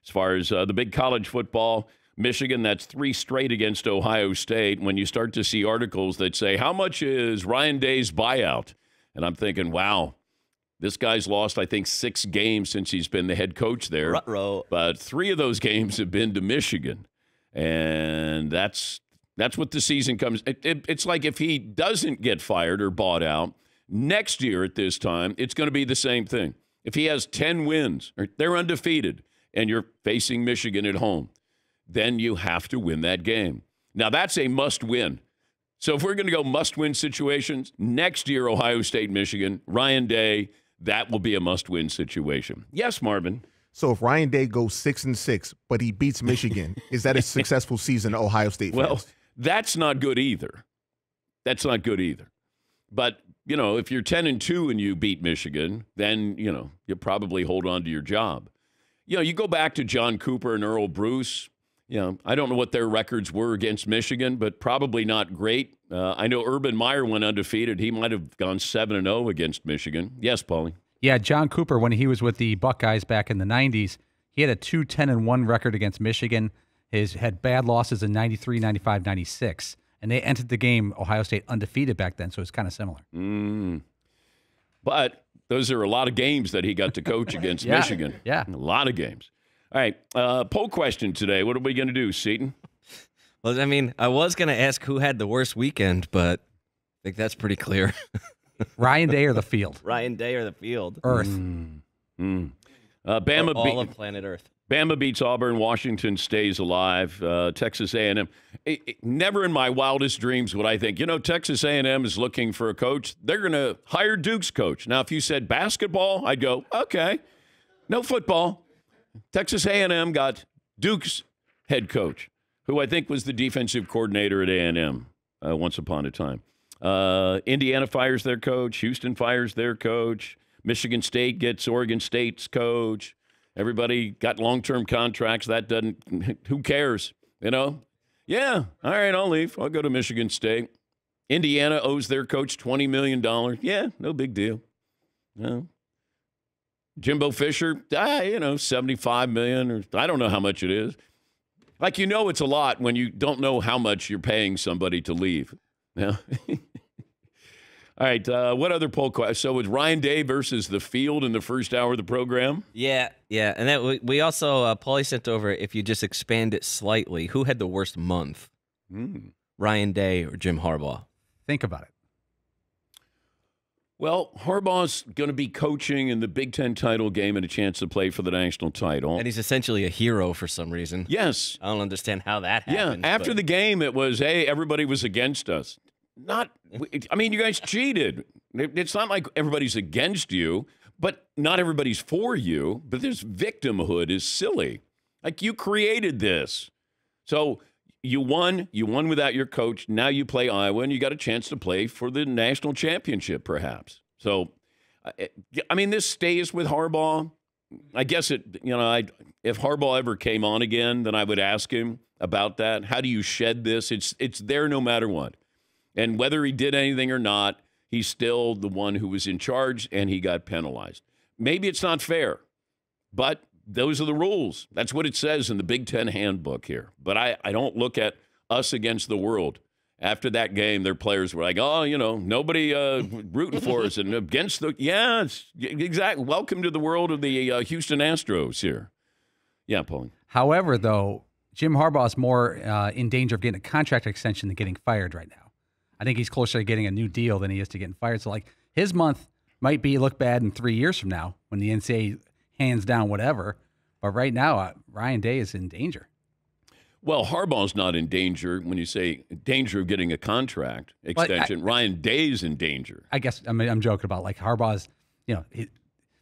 as far as the big college football. Michigan, that's 3 straight against Ohio State. When you start to see articles that say, how much is Ryan Day's buyout? And I'm thinking, wow, this guy's lost, I think, 6 games since he's been the head coach there. Ruh-roh. But 3 of those games have been to Michigan. And that's what the season comes. It's like if he doesn't get fired or bought out, next year at this time, it's going to be the same thing. If he has 10 wins, or they're undefeated, and you're facing Michigan at home, then you have to win that game. Now, that's a must-win. So if we're going to go must-win situations, next year, Ohio State, Michigan, Ryan Day, that will be a must-win situation. Yes, Marvin. So if Ryan Day goes 6-6, but he beats Michigan, is that a successful season to Ohio State fans? Well, that's not good either. That's not good either. But, you know, if you're 10-2 and you beat Michigan, then, you know, you probably hold on to your job. You know, you go back to John Cooper and Earl Bruce. You know, I don't know what their records were against Michigan, but probably not great. I know Urban Meyer went undefeated. He might have gone 7-0 against Michigan. Yes, Paulie. Yeah, John Cooper, when he was with the Buckeyes back in the 90s, he had a 2-10-1 record against Michigan. He had bad losses in 93, 95, 96. And they entered the game, Ohio State, undefeated back then, so it's kind of similar. But those are a lot of games that he got to coach against Michigan. Yeah. A lot of games. All right, poll question today. What are we going to do, Seton? Well, I mean, I was going to ask who had the worst weekend, but I think that's pretty clear. Ryan Day or the field? Ryan Day or the field? Earth. Bama all of planet Earth. Bama beats Auburn. Washington stays alive. Texas A&M. Never in my wildest dreams would I think, you know, Texas A&M is looking for a coach. They're going to hire Duke's coach. Now, if you said basketball, I'd go, okay. No football. Texas A&M got Duke's head coach, who I think was the defensive coordinator at A&M once upon a time. Indiana fires their coach. Houston fires their coach. Michigan State gets Oregon State's coach. Everybody got long-term contracts. That doesn't – who cares, you know? Yeah, all right, I'll leave. I'll go to Michigan State. Indiana owes their coach $20 million. Yeah, no big deal. No. Jimbo Fisher, you know, $75 million, or I don't know how much it is. Like, you know, it's a lot when you don't know how much you're paying somebody to leave. Yeah. All right. What other poll question? So it's Ryan Day versus the field in the first hour of the program? Yeah. And that we also, Paulie sent over, if you just expand it slightly, who had the worst month? Ryan Day or Jim Harbaugh? Think about it. Well, Harbaugh's going to be coaching in the Big Ten title game and a chance to play for the national title. And he's essentially a hero for some reason. Yes. I don't understand how that happened. Yeah, after the game, it was, hey, everybody was against us. I mean, you guys cheated. It's not like everybody's against you, but not everybody's for you. But this victimhood is silly. Like, you created this. So you won without your coach. Now you play Iowa, and you got a chance to play for the national championship, perhaps. So, I mean, this stays with Harbaugh. I guess if Harbaugh ever came on again, then I would ask him about that. How do you shed this? It's there no matter what. And whether he did anything or not, he's still the one who was in charge, and he got penalized. Maybe it's not fair, but those are the rules. That's what it says in the Big Ten handbook here. But I don't look at us against the world. After that game, their players were like, oh, you know, nobody rooting for us and against the – yeah, exactly. Welcome to the world of the Houston Astros here. Yeah, Paulie. However, though, Jim Harbaugh is more in danger of getting a contract extension than getting fired right now. I think he's closer to getting a new deal than he is to getting fired. So, like, his month might look bad in 3 years from now when the NCAA hands down whatever. But right now, Ryan Day is in danger. Well, Harbaugh's not in danger when you say danger of getting a contract extension. Ryan Day's in danger. I guess I'm joking about, like, Harbaugh's, you know,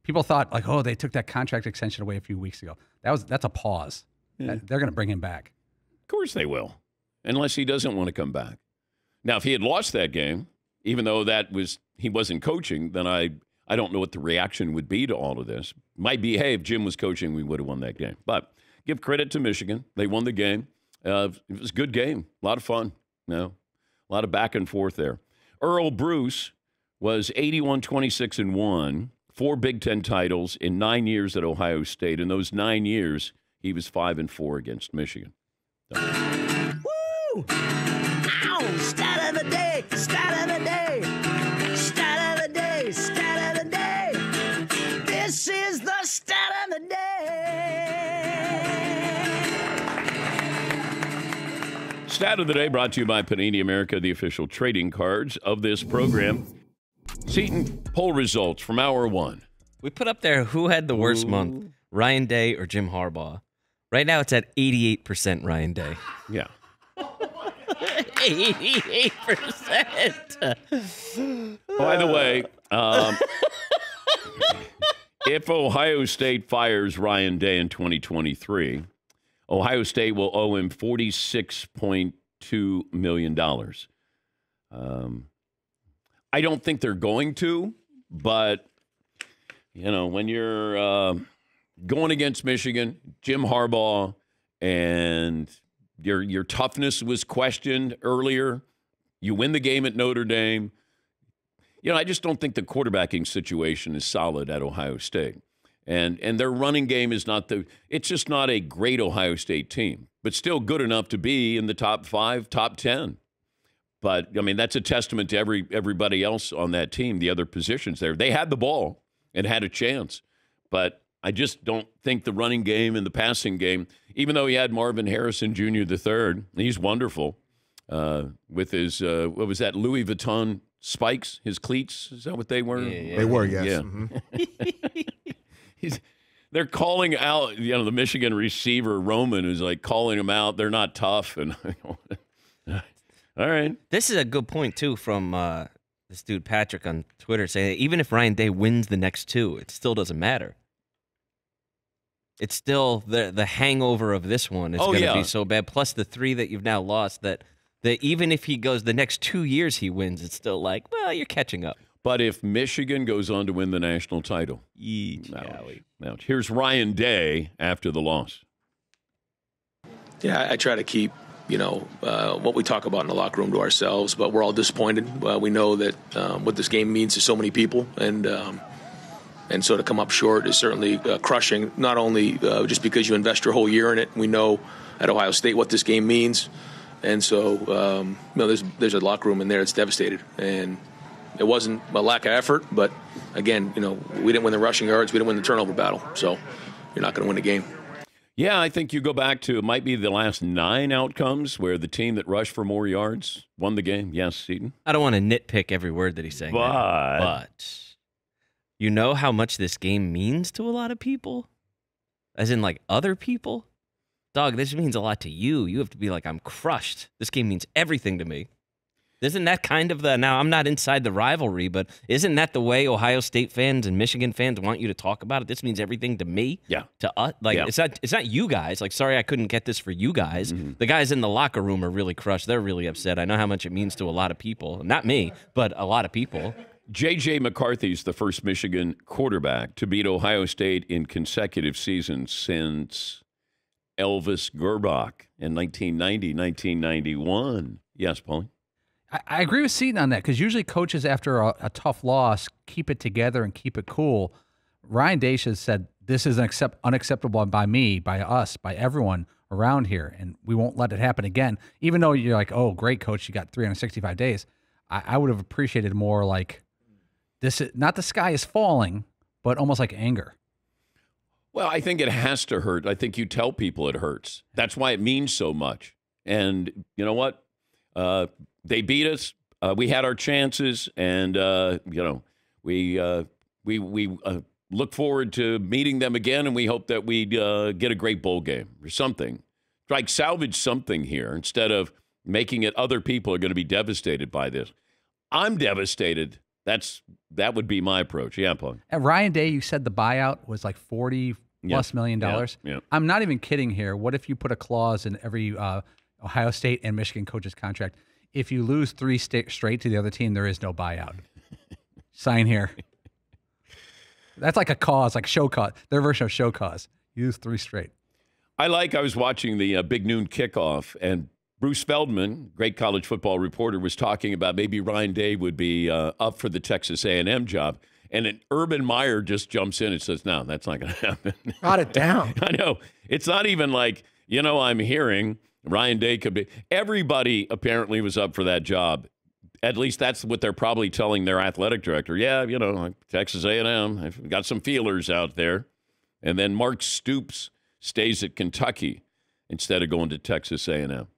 people thought, like, oh, they took that contract extension away a few weeks ago. That's a pause. Yeah. They're going to bring him back. Of course they will, unless he doesn't want to come back. Now, if he had lost that game, even though he wasn't coaching, then I don't know what the reaction would be to all of this. Might be, hey, if Jim was coaching, we would have won that game. But give credit to Michigan. They won the game. It was a good game. A lot of fun. A lot of back and forth there. Earl Bruce was 81-26-1, 4 Big Ten titles in 9 years at Ohio State. In those 9 years, He was 5-4 against Michigan. Woo! Ow! Stat of the day! Stat of the day! Stat of the day! Stat of the day! This is the stat of the day! Stat of the day brought to you by Panini America, the official trading cards of this program. Seton, poll results from hour one. We put up there who had the worst month, Ryan Day or Jim Harbaugh. Right now it's at 88% Ryan Day. Yeah. 88%. By the way, if Ohio State fires Ryan Day in 2023, Ohio State will owe him $46.2 million. I don't think they're going to, but, you know, when you're going against Michigan, Jim Harbaugh, and your toughness was questioned earlier, you win the game at Notre Dame. You know, I just don't think the quarterbacking situation is solid at Ohio State. And their running game is it's just not a great Ohio State team, but still good enough to be in the top 5, top 10. But, I mean, that's a testament to everybody else on that team, the other positions there. They had the ball and had a chance. But I just don't think the running game and the passing game, even though he had Marvin Harrison Jr. III, he's wonderful with his, what was that, Louis Vuitton spikes, his cleats? Is that what they were? Yeah. They were, yes. Yeah. Mm-hmm. They're calling out, you know, the Michigan receiver, Roman, is like calling him out. They're not tough. And all right. This is a good point, too, from this dude Patrick on Twitter saying that even if Ryan Day wins the next 2, it still doesn't matter. It's still the hangover of this one is going to be so bad. Plus the 3 that you've now lost that even if he goes the next 2 years he wins, it's still like, well, you're catching up. But if Michigan goes on to win the national title, ouch. Here's Ryan Day after the loss. Yeah, I try to keep, what we talk about in the locker room to ourselves, but we're all disappointed. We know that what this game means to so many people, and so to come up short is certainly crushing, not only just because you invest your whole year in it. We know at Ohio State what this game means, and so there's a locker room in there that's devastated, and it wasn't a lack of effort, but again, we didn't win the rushing yards, we didn't win the turnover battle, so you're not going to win a game. Yeah, I think you go back to, it might be the last 9 outcomes where the team that rushed for more yards won the game. Yes, Seton? I don't want to nitpick every word that he's saying, but you know how much this game means to a lot of people? As in, like, other people? Dog, this means a lot to you. You have to be like, I'm crushed. This game means everything to me. Isn't that kind of now I'm not inside the rivalry, but isn't that the way Ohio State fans and Michigan fans want you to talk about it? This means everything to me. Yeah. To us. Like, yeah. It's not you guys. Like, sorry I couldn't get this for you guys. Mm-hmm. The guys in the locker room are really crushed. They're really upset. I know how much it means to a lot of people. Not me, but a lot of people. J.J. McCarthy's the first Michigan quarterback to beat Ohio State in consecutive seasons since Elvis Gerbach in 1990, 1991. Yes, Paulie? I agree with Seton on that because usually coaches after a tough loss keep it together and keep it cool. Ryan Day has said this is unacceptable by me, by us, by everyone around here, and we won't let it happen again. Even though you're like, oh, great coach, you got 365 days. I would have appreciated more like this. Not the sky is falling, but almost like anger. Well, I think it has to hurt. I think you tell people it hurts. That's why it means so much. And you know what? They beat us. We had our chances, and we look forward to meeting them again, and we hope that we get a great bowl game or something. Like salvage something here instead of making it other people are going to be devastated by this. I'm devastated. That would be my approach. Yeah, Paul. At Ryan Day, you said the buyout was like $40+ million. Yeah. I'm not even kidding here. What if you put a clause in every Ohio State and Michigan coach's contract? If you lose 3 straight to the other team, there is no buyout. Sign here. That's like a cause, like show cause. Their version of show cause. You lose 3 straight. I was watching the Big Noon Kickoff, and Bruce Feldman, great college football reporter, was talking about maybe Ryan Day would be up for the Texas A&M job. And then Urban Meyer just jumps in and says, no, that's not going to happen. Got it down. I know. It's not even like, I'm hearing Ryan Day could be. Everybody apparently was up for that job. At least that's what they're probably telling their athletic director. Yeah, like Texas A&M, I've got some feelers out there. And then Mark Stoops stays at Kentucky instead of going to Texas A&M.